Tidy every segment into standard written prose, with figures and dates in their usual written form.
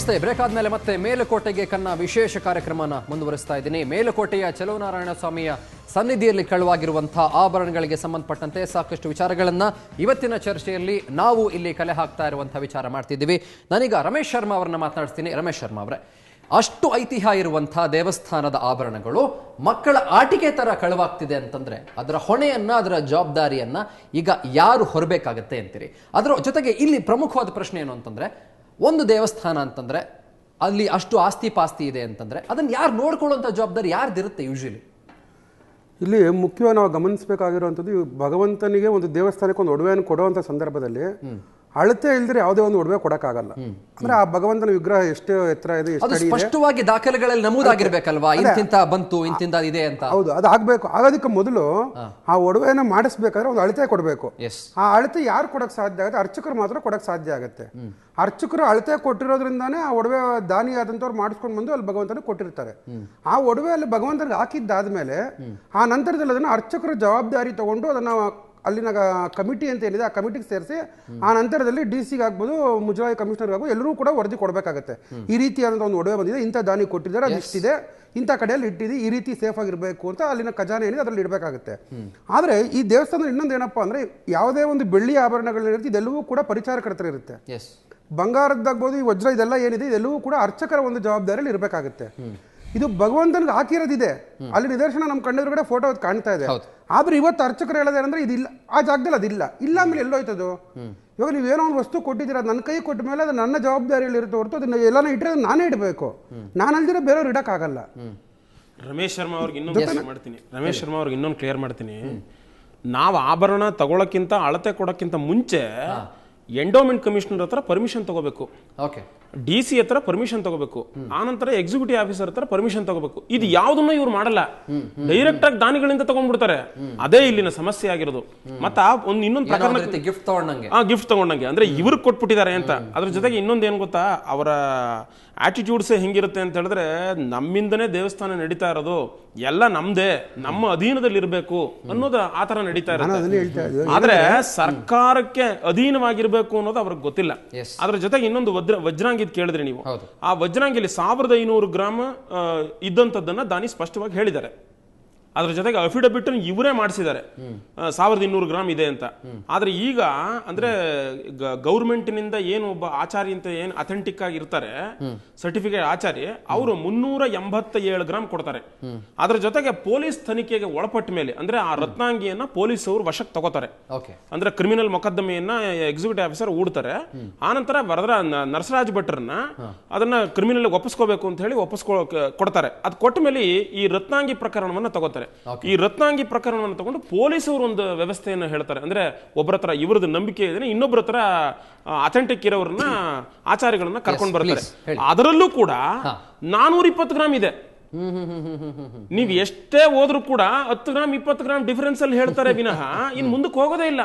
ನಮಸ್ತೆ. ಬ್ರೇಕ್ ಆದ್ಮೇಲೆ ಮತ್ತೆ ಮೇಲುಕೋಟೆಗೆ ಕನ್ನ ವಿಶೇಷ ಕಾರ್ಯಕ್ರಮನ ಮುಂದುವರಿಸ್ತಾ ಇದ್ದೀನಿ. ಮೇಲುಕೋಟೆಯ ಚಲುವನಾರಾಯಣ ಸ್ವಾಮಿಯ ಸನ್ನಿಧಿಯಲ್ಲಿ ಕಳುವಾಗಿರುವಂತಹ ಆಭರಣಗಳಿಗೆ ಸಂಬಂಧಪಟ್ಟಂತೆ ಸಾಕಷ್ಟು ವಿಚಾರಗಳನ್ನ ಇವತ್ತಿನ ಚರ್ಚೆಯಲ್ಲಿ ನಾವು ಇಲ್ಲಿ ಕಲೆ ಹಾಕ್ತಾ ಇರುವಂತಹ ವಿಚಾರ ಮಾಡ್ತಿದ್ದೀವಿ. ನಾನೀಗ ರಮೇಶ್ ಶರ್ಮಾ ಅವರನ್ನ ಮಾತನಾಡ್ತೀನಿ. ರಮೇಶ್ ಶರ್ಮಾ ಅವರೇ, ಅಷ್ಟು ಐತಿಹ್ಯ ಇರುವಂತಹ ದೇವಸ್ಥಾನದ ಆಭರಣಗಳು ಮಕ್ಕಳ ಆಟಿಕೆ ತರ ಕಳುವಾಗ್ತಿದೆ ಅಂತಂದ್ರೆ ಅದರ ಹೊಣೆಯನ್ನ, ಅದರ ಜವಾಬ್ದಾರಿಯನ್ನ ಈಗ ಯಾರು ಹೊರಬೇಕಾಗತ್ತೆ ಅಂತೀರಿ? ಅದರ ಜೊತೆಗೆ ಇಲ್ಲಿ ಪ್ರಮುಖವಾದ ಪ್ರಶ್ನೆ ಏನು ಅಂತಂದ್ರೆ, ಒಂದು ದೇವಸ್ಥಾನ ಅಂತಂದ್ರೆ ಅಲ್ಲಿ ಅಷ್ಟು ಆಸ್ತಿ ಪಾಸ್ತಿ ಇದೆ ಅಂತಂದ್ರೆ ಅದನ್ನ ಯಾರು ನೋಡ್ಕೊಳ್ಳುವಂತ ಜವಾಬ್ದಾರಿ ಯಾರ್ದಿರುತ್ತೆ? ಯೂಶಲಿ ಇಲ್ಲಿ ಮುಖ್ಯವಾಗಿ ನಾವು ಗಮನಿಸಬೇಕಾಗಿರುವಂಥದ್ದು, ಭಗವಂತನಿಗೆ ಒಂದು ದೇವಸ್ಥಾನಕ್ಕೆ ಒಂದು ಒಡವೆಯನ್ನು ಕೊಡುವಂಥ ಸಂದರ್ಭದಲ್ಲಿ ಅಳತೆ ಇಲ್ದ್ರೆ ಯಾವುದೇ ಒಂದು ಒಡವೆ ಕೊಡಕ್ಕಾಗಲ್ಲ. ಅಂದ್ರೆ ಆ ಭಗವಂತನ ವಿಗ್ರಹ ಎಷ್ಟು ಎತ್ತರ ಇದೆ, ಸ್ಪಷ್ಟವಾಗಿ ದಾಖಲೆಗಳಲ್ಲಿ ನಮೂದಾಗಿರ್ಬೇಕಲ್ವಾ, ಇಂತಿಂತ ಬಂತು, ಇಂತಿಂತ ಇದೆ ಅಂತ. ಹೌದು, ಅದು ಆಗ್ಬೇಕು. ಆಗೋದಕ್ಕೆ ಮೊದಲು ಆ ಒಡವೆನ ಮಾಡಿಸ್ಬೇಕಾದ್ರೆ ಒಂದು ಅಳತೆ ಕೊಡಬೇಕು. ಆ ಅಳತೆ ಯಾರು ಕೊಡಕ್ ಸಾಧ್ಯ ಆಗುತ್ತೆ? ಅರ್ಚಕರು ಮಾತ್ರ ಕೊಡಕ್ ಸಾಧ್ಯ ಆಗುತ್ತೆ. ಅರ್ಚಕರು ಅಳತೆ ಕೊಟ್ಟಿರೋದ್ರಿಂದಾನೇ ಆ ಒಡವೆ ದಾನಿ ಆದಂತವ್ರು ಮಾಡಿಸ್ಕೊಂಡು ಬಂದು ಅಲ್ಲಿ ಭಗವಂತನಿಗೆ ಕೊಟ್ಟಿರ್ತಾರೆ. ಆ ಒಡವೆ ಅಲ್ಲಿ ಭಗವಂತನಿಗೆ ಹಾಕಿದ್ದಾದ್ಮೇಲೆ ಆ ನಂತರದಲ್ಲಿ ಅದನ್ನ ಅರ್ಚಕರು ಜವಾಬ್ದಾರಿ ತಗೊಂಡು ಅದನ್ನ ಅಲ್ಲಿನ ಕಮಿಟಿ ಅಂತ ಏನಿದೆ ಆ ಕಮಿಟಿಗೆ ಸೇರಿಸಿ ಆ ನಂತರದಲ್ಲಿ DC ಆಗ್ಬೋದು, ಮುಜರಾಯಿ ಕಮಿಷನರ್ ಆಗ್ಬೋದು, ಎಲ್ಲರೂ ಕೂಡ ವರದಿ ಕೊಡಬೇಕಾಗತ್ತೆ. ಈ ರೀತಿಯಾದಂಥ ಒಂದು ಒಡವೆ ಬಂದಿದೆ, ಇಂಥ ದಾನಿ ಕೊಟ್ಟಿದ್ದಾರೆ, ಅದು ಇಷ್ಟಿದೆ, ಇಂಥ ಕಡೆಯಲ್ಲಿ ಇಟ್ಟಿದೆ, ಈ ರೀತಿ ಸೇಫ್ ಆಗಿರ್ಬೇಕು ಅಂತ ಅಲ್ಲಿನ ಖಜಾನೆ ಏನಿದೆ ಅದರಲ್ಲಿ ಇಡಬೇಕಾಗುತ್ತೆ. ಆದರೆ ಈ ದೇವಸ್ಥಾನದಲ್ಲಿ ಇನ್ನೊಂದು ಏನಪ್ಪಾ ಅಂದ್ರೆ, ಯಾವುದೇ ಒಂದು ಬೆಳ್ಳಿ ಆಭರಣಗಳಿರುತ್ತೆ ಇದೆಲ್ಲವೂ ಕೂಡ ಪರಿಚಾರಕರ ಹತ್ರ ಇರುತ್ತೆ. ಬಂಗಾರದ್ದಾಗ್ಬೋದು, ಈ ವಜ್ರ ಇದೆಲ್ಲ ಏನಿದೆ ಇದೆಲ್ಲವೂ ಕೂಡ ಅರ್ಚಕರ ಒಂದು ಜವಾಬ್ದಾರಿಯಲ್ಲಿ ಇರಬೇಕಾಗುತ್ತೆ. ಇದು ಭಗವಂತನಿಗೆ ಹಾಕಿರೋದಿದೆ, ಅಲ್ಲಿ ನಿದರ್ಶನ ನಮ್ಮ ಕಣ್ಣೆದುರುಗಡೆ ಫೋಟೋ ಕಾಣ್ತಾ ಇದೆ. ಆದ್ರೆ ಇವತ್ತು ಅರ್ಚಕರು ಹೇಳೋದೇನಂದ್ರೆ ಇದಿಲ್ಲ, ಆ ಜಾಗದಲ್ಲಿ ಅದಿಲ್ಲ. ಇಲ್ಲ ಆಮೇಲೆ ಎಲ್ಲೋಯ್ತದು? ಇವಾಗ ನೀವೇನೋ ಒಂದು ವಸ್ತು ಕೊಟ್ಟಿದ್ದೀರ, ನನ್ನ ಕೈ ಕೊಟ್ಟ ಮೇಲೆ ಅದು ನನ್ನ ಜವಾಬ್ದಾರಿಯಲ್ಲಿ ಇರುತ್ತೆ ಹೊರತು ಅದನ್ನ ಎಲ್ಲಾನ ಇಟ್ಟರೆ ನಾನೇ ಇಡಬೇಕು. ನಾನು ಅಲ್ದಿರ ಬೇರೆಯವ್ರು ಇಡಕ್ಕಾಗಲ್ಲ. ರಮೇಶ್ ಶರ್ಮಾ ಅವ್ರಿಗೆ ಇನ್ನೊಂದು ಕ್ಲಿಯರ್ ಮಾಡ್ತೀನಿ. ನಾವು ಆಭರಣ ತಗೊಳಕ್ಕಿಂತ ಅಳತೆ ಕೊಡಕ್ಕಿಂತ ಮುಂಚೆ ಎಂಡೋಮೆಂಟ್ ಕಮಿಷನರ್ ಹತ್ರ ಪರ್ಮಿಷನ್ ತಗೋಬೇಕು, DC ಹತ್ರ ಪರ್ಮಿಷನ್ ತಗೋಬೇಕು, ಆನಂತರ ಎಕ್ಸಿಕ್ಯೂಟಿವ್ ಆಫೀಸರ್ ಹತ್ರ ಪರ್ಮಿಷನ್ ತಗೋಬೇಕು. ಇದು ಯಾವ್ದನ್ನು ಇವ್ರು ಮಾಡಲ್ಲ, ಡೈರೆಕ್ಟ್ ಆಗಿ ದಾನಿಗಳಿಂದ ತಗೊಂಡ್ಬಿಡ್ತಾರೆ. ಅದೇ ಇಲ್ಲಿನ ಸಮಸ್ಯೆ ಆಗಿರೋದು. ಮತ್ತ ಇನ್ನೊಂದು ಪ್ರಕರಣ ಗಿಫ್ಟ್ ತಗೊಂಡಂಗೆ ಅಂದ್ರೆ ಇವ್ರಿಗೆ ಕೊಟ್ಬಿಟ್ಟಿದ್ದಾರೆ ಅಂತ. ಅದ್ರ ಜೊತೆಗೆ ಇನ್ನೊಂದು ಏನ್ ಗೊತ್ತಾ, ಅವರ ಆಟಿಟ್ಯೂಡ್ಸೇ ಹೆಂಗಿರುತ್ತೆ ಅಂತ ಹೇಳಿದ್ರೆ, ನಮ್ಮಿಂದನೇ ದೇವಸ್ಥಾನ ನಡೀತಾ ಇರೋದು, ಎಲ್ಲ ನಮ್ದೇ, ನಮ್ಮ ಅಧೀನದಲ್ಲಿ ಇರಬೇಕು ಅನ್ನೋದು ಆ ತರ ನಡೀತಾ ಇರುತ್ತೆ. ಆದ್ರೆ ಸರ್ಕಾರಕ್ಕೆ ಅಧೀನವಾಗಿರ್ಬೇಕು ಅನ್ನೋದು ಅವ್ರಿಗೆ ಗೊತ್ತಿಲ್ಲ. ಅದ್ರ ಜೊತೆಗೆ ಇನ್ನೊಂದು ವಜ್ರಾಂಗಿ ಕೇಳಿದ್ರಿ ನೀವು, ಆ ವಜ್ರಾಂಗಿಲಿ 1500 ಗ್ರಾಮ್ ಇದ್ದಂಥದ್ದನ್ನ ದಾನಿ ಸ್ಪಷ್ಟವಾಗಿ ಹೇಳಿದ್ದಾರೆ. ಅದ್ರ ಜೊತೆಗೆ ಅಫಿಡವಿಟ್ ಇವರೇ ಮಾಡಿಸಿದ್ದಾರೆ 1200 ಗ್ರಾಮ್ ಇದೆ ಅಂತ. ಆದ್ರೆ ಈಗ ಅಂದ್ರೆ ಗೌರ್ಮೆಂಟ್ನಿಂದ ಏನು ಒಬ್ಬ ಆಚಾರಿ ಅಂತ ಏನು ಅಥೆಂಟಿಕ್ ಆಗಿ ಇರ್ತಾರೆ, ಸರ್ಟಿಫಿಕೇಟ್ ಆಚಾರಿ, ಅವರು 387 ಗ್ರಾಮ್ ಕೊಡ್ತಾರೆ. ಅದ್ರ ಜೊತೆಗೆ ಪೊಲೀಸ್ ತನಿಖೆಗೆ ಒಳಪಟ್ಟ ಮೇಲೆ ಅಂದ್ರೆ ಆ ರತ್ನಾಂಗಿಯನ್ನ ಪೊಲೀಸ್ ಅವರು ವಶಕ್ಕೆ ತಗೋತಾರೆ. ಅಂದ್ರೆ ಕ್ರಿಮಿನಲ್ ಮೊಕದ್ದಮೆಯನ್ನ ಎಕ್ಸಿಕ್ಯೂಟಿವ್ ಆಫೀಸರ್ ಹೂಡ್ತಾರೆ. ಆನಂತರ ವರದರ ನರಸರಾಜ್ ಭಟ್ರನ್ನ ಅದನ್ನ ಕ್ರಿಮಿನಲ್ ಒಪ್ಪಿಸ್ಕೋಬೇಕು ಅಂತ ಹೇಳಿ ಕೊಡ್ತಾರೆ. ಅದ್ ಕೊಟ್ಟ ಮೇಲೆ ಈ ರತ್ನಾಂಗಿ ಪ್ರಕರಣವನ್ನ ತಗೋತಾರೆ. ಈ ರತ್ನಾಂಗಿ ಪ್ರಕರಣವನ್ನು ತಗೊಂಡು ಪೊಲೀಸರು ಒಂದು ವ್ಯವಸ್ಥೆಯನ್ನು ಹೇಳ್ತಾರೆ. ಅಂದ್ರೆ ಒಬ್ಬರ ಹತ್ರ ಇವ್ರದ್ದು ನಂಬಿಕೆ ಇದೆ, ಇನ್ನೊಬ್ಬರ ಹತ್ರ ಅಥೆಂಟಿಕ್ ಇರೋರನ್ನ ಆಚಾರಿಗಳನ್ನ ಕರ್ಕೊಂಡು ಬರ್ತಾರೆ. ಅದರಲ್ಲೂ ಕೂಡ 420 ಗ್ರಾಮ್ ಇದೆ. ನೀವ್ ಎಷ್ಟೇ ಹೋದ್ರು ಕೂಡ 10 ಗ್ರಾಮ್ 20 ಗ್ರಾಮ್ ಡಿಫರೆನ್ಸ್ ಅಲ್ಲಿ ಹೇಳ್ತಾರೆ ವಿನಃ ಇನ್ ಮುಂದಕ್ಕೆ ಹೋಗೋದೇ ಇಲ್ಲ.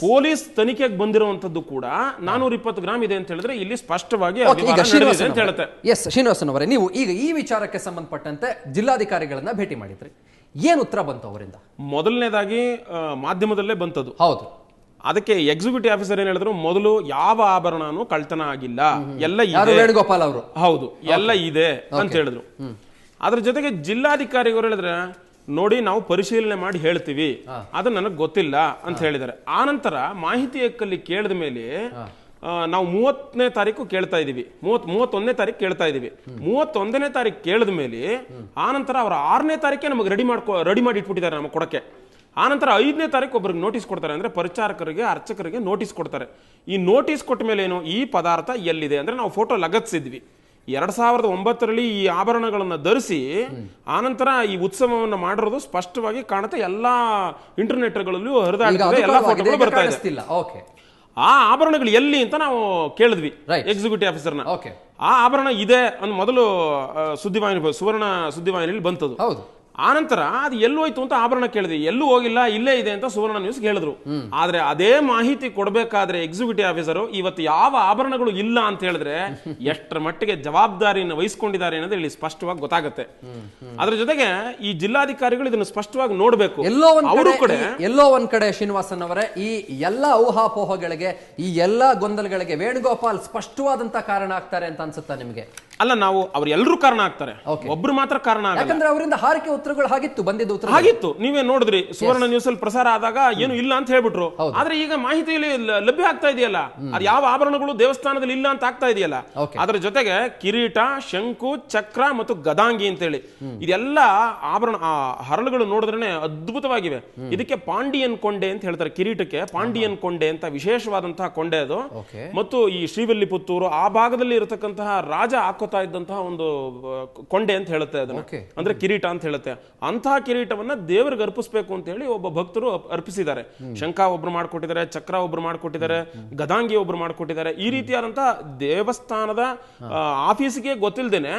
ಪೊಲೀಸ್ ತನಿಖೆಗೆ ಬಂದಿರುವಂತದ್ದು ಕೂಡ 420 ಗ್ರಾಮ್ ಇದೆ ಅಂತ ಹೇಳಿದ್ರೆ ಇಲ್ಲಿ ಸ್ಪಷ್ಟವಾಗಿ ಅಂತ ಹೇಳುತ್ತೆ. ಎಸ್ ಶ್ರೀನಿವಾಸನ್ ಅವರೇ, ನೀವು ಈಗ ಈ ವಿಚಾರಕ್ಕೆ ಸಂಬಂಧಪಟ್ಟಂತೆ ಜಿಲ್ಲಾಧಿಕಾರಿಗಳನ್ನ ಭೇಟಿ ಮಾಡಿದ್ರಿ, ಏನು ಉತ್ತರ ಬಂತು ಅವರಿಂದ? ಮೊದಲನೇದಾಗಿ ಮಾಧ್ಯಮದಲ್ಲೇ ಬಂತದ್ದು. ಹೌದು, ಅದಕ್ಕೆ ಎಕ್ಸಿಕ್ಯೂಟಿವ್ ಆಫೀಸರ್ ಏನ್ ಹೇಳಿದ್ರು, ಮೊದಲು ಯಾವ ಆಭರಣನೂ ಕಳ್ತನ ಆಗಿಲ್ಲ, ಎಲ್ಲ ಇದೆ. ವೇಣುಗೋಪಾಲ್ ಅವರು ಹೌದು ಎಲ್ಲ ಇದೆ ಅಂತ ಹೇಳಿದ್ರು. ಅದ್ರ ಜೊತೆಗೆ ಜಿಲ್ಲಾಧಿಕಾರಿಗಳು ಹೇಳಿದ್ರೆ, ನೋಡಿ ನಾವು ಪರಿಶೀಲನೆ ಮಾಡಿ ಹೇಳ್ತೀವಿ, ಅದು ನನಗೆ ಗೊತ್ತಿಲ್ಲ ಅಂತ ಹೇಳಿದ್ದಾರೆ. ಆನಂತರ ಮಾಹಿತಿ ಹಕ್ಕಲ್ಲಿ ಕೇಳಿದ ಮೇಲೆ ನಾವು 30ನೇ ತಾರೀಕು ಕೇಳ್ತಾ ಇದೀವಿ, 31ನೇ ತಾರೀಕು ಕೇಳ್ತಾ ಇದೀವಿ. 31ನೇ ತಾರೀಕು ಕೇಳಿದ ಮೇಲೆ ಆನಂತರ ಅವರ 6ನೇ ತಾರೀಕೆ ನಮಗೆ ರೆಡಿ ಮಾಡಿ ಇಟ್ಬಿಟ್ಟಿದ್ದಾರೆ ನಮಗೆ ಕೊಡಕ್ಕೆ. ಆನಂತರ 5ನೇ ತಾರೀಕು ಒಬ್ಬರಿಗೆ ನೋಟಿಸ್ ಕೊಡ್ತಾರೆ, ಅಂದ್ರೆ ಪರಿಚಾರಕರಿಗೆ ಅರ್ಚಕರಿಗೆ ನೋಟಿಸ್ ಕೊಡ್ತಾರೆ. ಈ ನೋಟಿಸ್ ಕೊಟ್ಟ ಮೇಲೆ ಏನು, ಈ ಪದಾರ್ಥ ಎಲ್ಲಿದೆ ಅಂದ್ರೆ ನಾವು ಫೋಟೋ ಲಗತ್ಸಿದ್ವಿ. 2009ರಲ್ಲಿ ಈ ಆಭರಣಗಳನ್ನ ಧರಿಸಿ ಆನಂತರ ಈ ಉತ್ಸವವನ್ನು ಮಾಡಿರೋದು ಸ್ಪಷ್ಟವಾಗಿ ಕಾಣುತ್ತೆ. ಎಲ್ಲಾ ಇಂಟರ್ನೆಟ್ಗಳಲ್ಲೂ ಹರಿದಾಡ್ತಿದೆ, ಎಲ್ಲಾ ಫೋಟೋಗಳು ಬರ್ತಾ ಇದೆ. ಆ ಆಭರಣಗಳು ಎಲ್ಲಿ ಅಂತ ನಾವು ಕೇಳಿದ್ವಿ ಎಕ್ಸಿಕ್ಯೂಟಿವ್ ಆಫೀಸರ್ನ. ಆ ಆಭರಣ ಇದೆ ಅಂತ ಮೊದಲು ಸುವರ್ಣ ಸುದ್ದಿವಾಹಿನಿಯಲ್ಲಿ ಬಂತದ್ದು. ಆನಂತರ ಅದು ಎಲ್ಲೋಯ್ತು ಅಂತ ಆಭರಣ ಕೇಳಿದ್ವಿ, ಎಲ್ಲೂ ಹೋಗಿಲ್ಲ, ಇಲ್ಲೇ ಇದೆ ಅಂತ ಸುವರ್ಣ ನ್ಯೂಸ್ ಹೇಳಿದ್ರು. ಆದ್ರೆ ಅದೇ ಮಾಹಿತಿ ಕೊಡಬೇಕಾದ್ರೆ ಎಕ್ಸಿಕ್ಯೂಟಿವ್ ಆಫೀಸರ್ ಇವತ್ತು ಯಾವ ಆಭರಣಗಳು ಇಲ್ಲ ಅಂತ ಹೇಳಿದ್ರೆ ಎಷ್ಟರ ಮಟ್ಟಿಗೆ ಜವಾಬ್ದಾರಿಯನ್ನು ವಹಿಸಿಕೊಂಡಿದ್ದಾರೆ ಅನ್ನೋದು ಇಲ್ಲಿ ಸ್ಪಷ್ಟವಾಗಿ ಗೊತ್ತಾಗುತ್ತೆ. ಅದ್ರ ಜೊತೆಗೆ ಈ ಜಿಲ್ಲಾಧಿಕಾರಿಗಳು ಇದನ್ನು ಸ್ಪಷ್ಟವಾಗಿ ನೋಡಬೇಕು. ಎಲ್ಲೋ ಒಂದ್ ಕಡೆ ಶ್ರೀನಿವಾಸನ್ ಅವರೇ, ಈ ಎಲ್ಲಾ ಊಹಾಪೋಹಗಳಿಗೆ, ಈ ಎಲ್ಲಾ ಗೊಂದಲಗಳಿಗೆ ವೇಣುಗೋಪಾಲ್ ಸ್ಪಷ್ಟವಾದಂತ ಕಾರಣ ಆಗ್ತಾರೆ ಅಂತ ಅನ್ಸುತ್ತಾ ನಿಮಗೆ? ಅಲ್ಲ, ನಾವು ಅವ್ರು ಎಲ್ಲರೂ ಕಾರಣ ಆಗ್ತಾರೆ, ಒಬ್ರು ಮಾತ್ರ ಕಾರಣ ಆಗಲ್ಲ. ಯಾಕಂದ್ರೆ ಅವರಿಂದ ಹಾರಿಕೆ ಉತ್ತರಗಳು ಬಂದಿದ್ದ ಉತ್ತರ ಆಗಿತ್ತು. ನೀವೇ ನೋಡಿದ್ರಿ, ಸುವರ್ಣ ನ್ಯೂಸ್ ಅಲ್ಲಿ ಪ್ರಸಾರ ಆದಾಗ ಏನು ಇಲ್ಲ ಅಂತ ಹೇಳ್ಬಿಟ್ರು. ಆದ್ರೆ ಈಗ ಮಾಹಿತಿಯಲ್ಲಿ ಲಭ್ಯ ಆಗ್ತಾ ಇದೆಯಲ್ಲ, ಅದು ಯಾವ ಆಭರಣಗಳು ದೇವಸ್ಥಾನದಲ್ಲಿ ಇಲ್ಲ ಅಂತ ಆಗ್ತಾ ಇದೆಯಲ್ಲ. ಅದರ ಜೊತೆಗೆ ಕಿರೀಟ, ಶಂಕು, ಚಕ್ರ ಮತ್ತು ಗದಾಂಗಿ ಅಂತೇಳಿ ಇದೆಲ್ಲ ಆಭರಣ ಹರಳುಗಳು ನೋಡಿದ್ರೆ ಅದ್ಭುತವಾಗಿವೆ. ಇದಕ್ಕೆ ಪಾಂಡಿಯನ್ ಕೊಂಡೆ ಅಂತ ಹೇಳ್ತಾರೆ. ಕಿರೀಟಕ್ಕೆ ಪಾಂಡಿಯನ್ ಕೊಂಡೆ ಅಂತ ವಿಶೇಷವಾದಂತಹ ಕೊಂಡೆ ಅದು. ಮತ್ತು ಈ ಶ್ರೀವಿಲ್ಲಿಪುತ್ತೂರು ಆ ಭಾಗದಲ್ಲಿ ಇರತಕ್ಕಂತಹ ರಾಜ ಹಾಕೋತಾ ಇದ್ದಂತಹ ಒಂದು ಕೊಂಡೆ ಅಂತ ಹೇಳುತ್ತೆ ಅದನ್ನ, ಅಂದ್ರೆ ಕಿರೀಟ ಅಂತ ಹೇಳುತ್ತೆ. ಅಂತಹ ಕಿರೀಟವನ್ನ ದೇವರಿಗೆ ಅರ್ಪಿಸಬೇಕು ಅಂತ ಹೇಳಿ ಒಬ್ಬ ಭಕ್ತರು ಅರ್ಪಿಸಿದ್ದಾರೆ. ಶಂಖ ಒಬ್ರು ಮಾಡ್ಕೊಟ್ಟಿದ್ದಾರೆ, ಚಕ್ರ ಒಬ್ರು ಮಾಡ್ಕೊಟ್ಟಿದ್ದಾರೆ, ಗದಾಂಗಿ ಒಬ್ರು ಮಾಡ್ಕೊಟ್ಟಿದ್ದಾರೆ. ಈ ರೀತಿಯಾದಂತಹ ದೇವಸ್ಥಾನದ ಆಫೀಸ್ಗೆ ಗೊತ್ತಿಲ್ದೇನೆ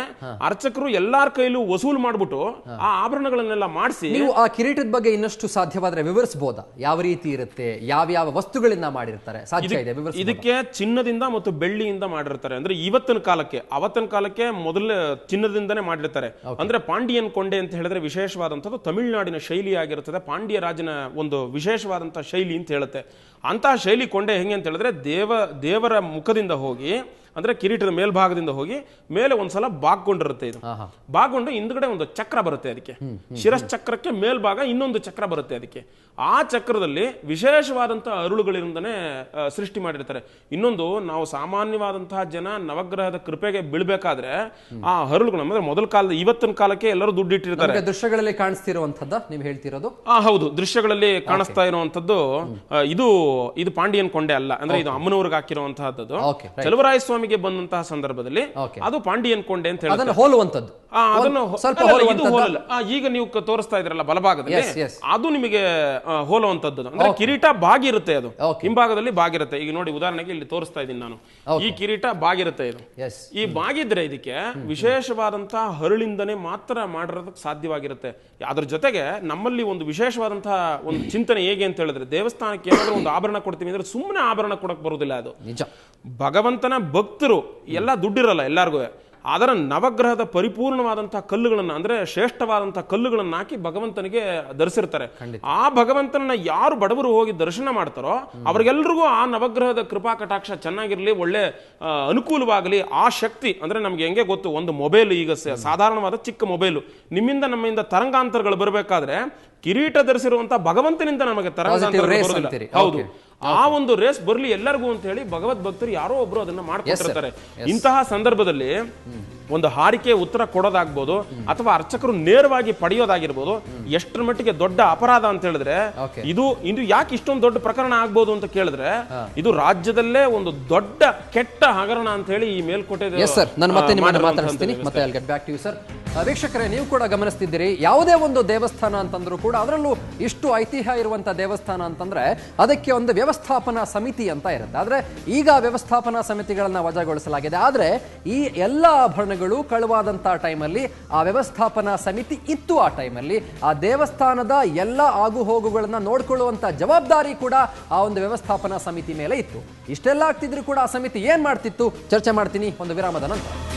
ಅರ್ಚಕರು ಎಲ್ಲಾರ ಕೈಲೂ ವಸೂಲು ಮಾಡ್ಬಿಟ್ಟು ಆ ಆಭರಣಗಳನ್ನೆಲ್ಲ ಮಾಡಿಸಿ. ನೀವು ಆ ಕಿರೀಟದ ಬಗ್ಗೆ ಇನ್ನಷ್ಟು ಸಾಧ್ಯವಾದ್ರೆ ವಿವರಿಸಬಹುದಾ? ಯಾವ ರೀತಿ ಇರುತ್ತೆ, ಯಾವ ವಸ್ತುಗಳಿಂದ ಮಾಡಿರ್ತಾರೆ? ಸಾಧ್ಯ ಇದೆ ಇದಕ್ಕೆ ಚಿನ್ನದಿಂದ ಮತ್ತು ಬೆಳ್ಳಿಯಿಂದ ಮಾಡಿರ್ತಾರೆ. ಅಂದ್ರೆ ಇವತ್ತಿನ ಕಾಲಕ್ಕೆ ಮೊದಲ ಚಿನ್ನದಿಂದನೇ ಮಾಡಿರ್ತಾರೆ. ಅಂದ್ರೆ ಪಾಂಡಿಯನ್ ಕೊಂಡೆ ಅಂತ ಹೇಳಿದ್ರೆ ವಿಶೇಷವಾದಂಥದ್ದು ತಮಿಳುನಾಡಿನ ಶೈಲಿ ಆಗಿರುತ್ತದೆ. ಪಾಂಡ್ಯ ರಾಜನ ಒಂದು ವಿಶೇಷವಾದಂತಹ ಶೈಲಿ ಅಂತ ಹೇಳುತ್ತೆ. ಅಂತಹ ಶೈಲಿ ಕೊಂಡೆ ಹೆಂಗೆ ಅಂತ ಹೇಳಿದ್ರೆ ದೇವರ ಮುಖದಿಂದ ಹೋಗಿ, ಅಂದ್ರೆ ಕಿರೀಟದ ಮೇಲ್ಭಾಗದಿಂದ ಹೋಗಿ ಮೇಲೆ ಒಂದ್ಸಲ ಬಾಗ್ಕೊಂಡಿರುತ್ತೆ. ಇದು ಬಾಗ್ಕೊಂಡು ಹಿಂದ್ಗಡೆ ಒಂದು ಚಕ್ರ ಬರುತ್ತೆ. ಅದಕ್ಕೆ ಶಿರಶ್ಚಕ್ರಕ್ಕೆ ಮೇಲ್ಭಾಗ ಇನ್ನೊಂದು ಚಕ್ರ ಬರುತ್ತೆ. ಅದಕ್ಕೆ ಆ ಚಕ್ರದಲ್ಲಿ ವಿಶೇಷವಾದಂತಹ ಅರುಳುಗಳಿಂದನೇ ಸೃಷ್ಟಿ ಮಾಡಿರ್ತಾರೆ. ಇನ್ನೊಂದು, ನಾವು ಸಾಮಾನ್ಯವಾದಂತಹ ಜನ ನವಗ್ರಹದ ಕೃಪೆಗೆ ಬೀಳ್ಬೇಕಾದ್ರೆ ಆ ಹರಳುಗಳು ಅಂದ್ರೆ ಮೊದಲ ಕಾಲದ ಇವತ್ತಿನ ಕಾಲಕ್ಕೆ ಎಲ್ಲರೂ ದುಡ್ಡು ಇಟ್ಟಿರ್ತಾರೆ. ದೃಶ್ಯಗಳಲ್ಲಿ ಕಾಣಿಸ್ತಿರುವಂತದ್ದು ನೀವು ಹೇಳ್ತಿರೋದು? ಹೌದು, ದೃಶ್ಯಗಳಲ್ಲಿ ಕಾಣಿಸ್ತಾ ಇರುವಂತದ್ದು ಇದು ಪಾಂಡಿಯನ್ ಕೊಂಡೆ ಅಲ್ಲ. ಅಂದ್ರೆ ಇದು ಅಮ್ಮನವ್ರಿಗೆ ಹಾಕಿರುವಂತಹದ್ದು. ಚಲುವರಾಯ ಸ್ವಾಮಿಗೆ ಬಂದಂತಹ ಸಂದರ್ಭದಲ್ಲಿ ಅದು ಪಾಂಡಿಯನ್ ಕೊಂಡೆ ಅಂತ ಹೇಳಿ ಹೋಲುವಂತದ್ದು. ಈಗ ನೀವು ತೋರಿಸ್ತಾ ಇದ್ರಲ್ಲ ಬಲಭಾಗದಲ್ಲಿ, ಅದು ನಿಮಗೆ ಹೋಲುವಂತದ್ದು. ಅಂದ್ರೆ ಕಿರೀಟ ಬಾಗಿರುತ್ತೆ, ಅದು ಹಿಂಭಾಗದಲ್ಲಿ ಬಾಗಿರುತ್ತೆ. ಈಗ ನೋಡಿ, ಉದಾಹರಣೆಗೆ ಇಲ್ಲಿ ತೋರಿಸ್ತಾ ಇದ್ದೀನಿ ನಾನು, ಈ ಕಿರೀಟ ಬಾಗಿರುತ್ತೆ. ಇದು ಈ ಬಾಗಿದ್ರೆ ಇದಕ್ಕೆ ವಿಶೇಷವಾದಂತಹ ಹರಳಿಂದನೇ ಮಾತ್ರ ಮಾಡಿರೋದಕ್ಕೆ ಸಾಧ್ಯವಾಗಿರುತ್ತೆ. ಅದ್ರ ಜೊತೆಗೆ ನಮ್ಮಲ್ಲಿ ಒಂದು ವಿಶೇಷವಾದಂತಹ ಒಂದು ಚಿಂತನೆ ಹೇಗೆ ಅಂತ ಹೇಳಿದ್ರೆ, ದೇವಸ್ಥಾನಕ್ಕೆ ಏನಾದ್ರೂ ಒಂದು ಆಭರಣ ಕೊಡ್ತೀವಿ ಅಂದ್ರೆ ಸುಮ್ಮನೆ ಆಭರಣ ಕೊಡಕ್ ಬರುವುದಿಲ್ಲ. ಅದು ನಿಜ. ಭಗವಂತನ ಭಕ್ತರು ಎಲ್ಲ ದುಡ್ಡಿರಲ್ಲ ಎಲ್ಲಾರ್ಗು. ಅದರ ನವಗ್ರಹದ ಪರಿಪೂರ್ಣವಾದಂತಹ ಕಲ್ಲುಗಳನ್ನ, ಅಂದ್ರೆ ಶ್ರೇಷ್ಠವಾದಂತಹ ಕಲ್ಲುಗಳನ್ನ ಹಾಕಿ ಭಗವಂತನಿಗೆ ಧರಿಸಿರ್ತಾರೆ. ಆ ಭಗವಂತನ ಯಾರು ಬಡವರು ಹೋಗಿ ದರ್ಶನ ಮಾಡ್ತಾರೋ ಅವ್ರಿಗೆಲ್ರಿಗೂ ಆ ನವಗ್ರಹದ ಕೃಪಾ ಕಟಾಕ್ಷ ಚೆನ್ನಾಗಿರ್ಲಿ, ಒಳ್ಳೆ ಅನುಕೂಲವಾಗಲಿ. ಆ ಶಕ್ತಿ ಅಂದ್ರೆ ನಮ್ಗೆ ಹೆಂಗೆ ಗೊತ್ತು, ಒಂದು ಮೊಬೈಲ್, ಈಗ ಸಾಧಾರಣವಾದ ಚಿಕ್ಕ ಮೊಬೈಲು, ನಿಮ್ಮಿಂದ ನಮ್ಮಿಂದ ತರಂಗಾಂತರಗಳು ಬರಬೇಕಾದ್ರೆ ಕಿರೀಟ ಧರಿಸಿರುವಂತಹ ಭಗವಂತನಿಂದ ನಮಗೆ ತರಂಗಾಂತರ ಬರೋದಿಲ್ಲ. ಹೌದು, ಆ ಒಂದು ರೇಸ್ ಬರ್ಲಿ ಎಲ್ಲರಿಗೂ ಅಂತ ಹೇಳಿ ಭಗವದ್ ಭಕ್ತರು ಯಾರೋ ಒಬ್ರು ಅದನ್ನ ಮಾಡ್ಕೊಟ್ಟಿರ್ತಾರೆ. ಇಂತಹ ಸಂದರ್ಭದಲ್ಲಿ ಒಂದು ಹಾರಿಕೆ ಉತ್ತರ ಕೊಡೋದಾಗ್ಬೋದು ಅಥವಾ ಅರ್ಚಕರು ನೇರವಾಗಿ ಪಡೆಯೋದಾಗಿರ್ಬೋದು, ಎಷ್ಟರ ಮಟ್ಟಿಗೆ ದೊಡ್ಡ ಅಪರಾಧ ಅಂತ ಹೇಳಿದ್ರೆ ಇದು ಯಾಕೆ ಇಷ್ಟೊಂದು ದೊಡ್ಡ ಪ್ರಕರಣ ಆಗ್ಬೋದು ಅಂತ ಕೇಳಿದ್ರೆ, ಇದು ರಾಜ್ಯದಲ್ಲೇ ಒಂದು ದೊಡ್ಡ ಕೆಟ್ಟ ಹಗರಣ ಅಂತ ಹೇಳಿ ಈ ಮೇಲ್ಕೋಟೆ. ವೀಕ್ಷಕರೇ, ನೀವು ಕೂಡ ಗಮನಿಸ್ತಿದ್ದೀರಿ, ಯಾವುದೇ ಒಂದು ದೇವಸ್ಥಾನ ಅಂತಂದ್ರೂ ಕೂಡ ಅದರಲ್ಲೂ ಇಷ್ಟು ಐತಿಹ್ಯ ಇರುವಂತಹ ದೇವಸ್ಥಾನ ಅಂತಂದ್ರೆ ಅದಕ್ಕೆ ಒಂದು ವ್ಯವಸ್ಥಾಪನಾ ಸಮಿತಿ ಅಂತ ಇರುತ್ತೆ. ಆದ್ರೆ ಈಗ ವ್ಯವಸ್ಥಾಪನಾ ಸಮಿತಿಗಳನ್ನ ವಜಾಗೊಳಿಸಲಾಗಿದೆ. ಆದ್ರೆ ಈ ಎಲ್ಲ ಆಭರಣಗಳು ಕಳುವಾದಂತಹ ಟೈಮಲ್ಲಿ ಆ ವ್ಯವಸ್ಥಾಪನಾ ಸಮಿತಿ ಇತ್ತು. ಆ ಟೈಮಲ್ಲಿ ಆ ದೇವಸ್ಥಾನದ ಎಲ್ಲ ಆಗು ಹೋಗುಗಳನ್ನ ನೋಡ್ಕೊಳ್ಳುವಂತ ಜವಾಬ್ದಾರಿ ಕೂಡ ಆ ಒಂದು ವ್ಯವಸ್ಥಾಪನಾ ಸಮಿತಿ ಮೇಲೆ ಇತ್ತು. ಇಷ್ಟೆಲ್ಲ ಆಗ್ತಿದ್ರು ಕೂಡ ಆ ಸಮಿತಿ ಏನ್ ಮಾಡ್ತಿತ್ತು? ಚರ್ಚೆ ಮಾಡ್ತೀನಿ ಒಂದು ವಿರಾಮದ ನಂತರ.